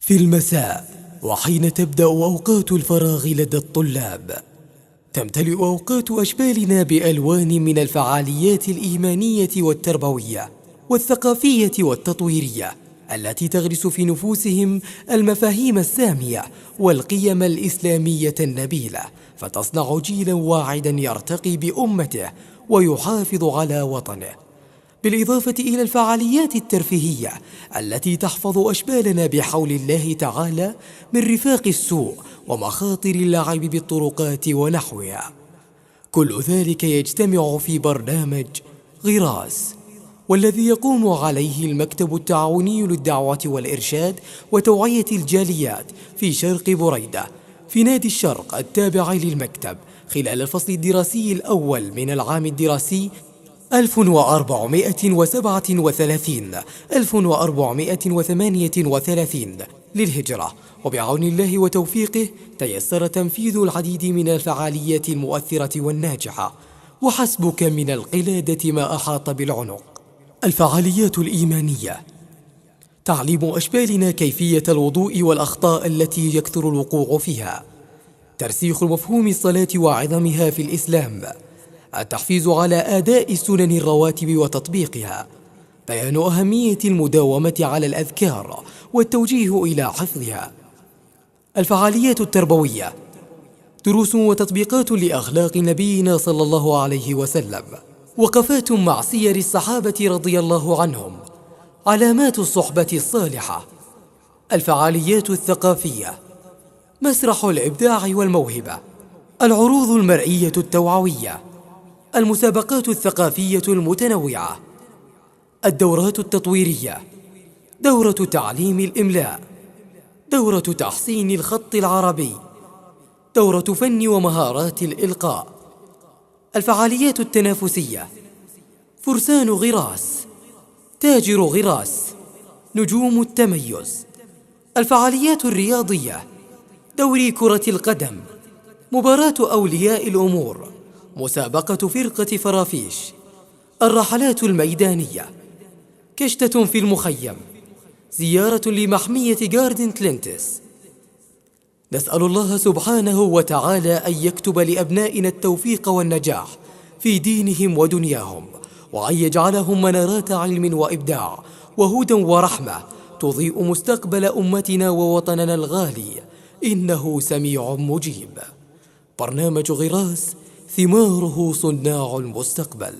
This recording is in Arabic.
في المساء وحين تبدأ أوقات الفراغ لدى الطلاب، تمتلئ أوقات أشبالنا بألوان من الفعاليات الإيمانية والتربوية والثقافية والتطويرية التي تغرس في نفوسهم المفاهيم السامية والقيم الإسلامية النبيلة، فتصنع جيلا واعدا يرتقي بأمته ويحافظ على وطنه، بالإضافة إلى الفعاليات الترفيهية التي تحفظ أشبالنا بحول الله تعالى من رفاق السوء ومخاطر اللعب بالطرقات ونحوها. كل ذلك يجتمع في برنامج غراس، والذي يقوم عليه المكتب التعاوني للدعوة والإرشاد وتوعية الجاليات في شرق بريدة في نادي الشرق التابع للمكتب، خلال الفصل الدراسي الأول من العام الدراسي 1437-1438 للهجرة. وبعون الله وتوفيقه تيسر تنفيذ العديد من الفعاليات المؤثرة والناجحة، وحسبك من القلادة ما أحاط بالعنق. الفعاليات الإيمانية: تعليم أشبالنا كيفية الوضوء والأخطاء التي يكثر الوقوع فيها، ترسيخ مفهوم الصلاة وعظمها في الإسلام، التحفيز على أداء سنن الرواتب وتطبيقها، بيان أهمية المداومة على الأذكار والتوجيه إلى حفظها. الفعاليات التربوية: دروس وتطبيقات لأخلاق نبينا صلى الله عليه وسلم، وقفات مع سير الصحابة رضي الله عنهم، علامات الصحبة الصالحة. الفعاليات الثقافية: مسرح الإبداع والموهبة، العروض المرئية التوعوية، المسابقات الثقافية المتنوعة، الدورات التطويرية، دورة تعليم الإملاء، دورة تحسين الخط العربي، دورة فن ومهارات الإلقاء. الفعاليات التنافسية: فرسان غراس، تاجر غراس، نجوم التميز. الفعاليات الرياضية: دوري كرة القدم، مباراة أولياء الأمور، مسابقة فرقة فرافيش. الرحلات الميدانية: كشتة في المخيم، زيارة لمحمية جاردن كلينتس. نسأل الله سبحانه وتعالى أن يكتب لأبنائنا التوفيق والنجاح في دينهم ودنياهم، وأن يجعلهم منارات علم وإبداع وهدى ورحمة تضيء مستقبل أمتنا ووطننا الغالي، إنه سميع مجيب. برنامج غراس، ثماره صناع المستقبل.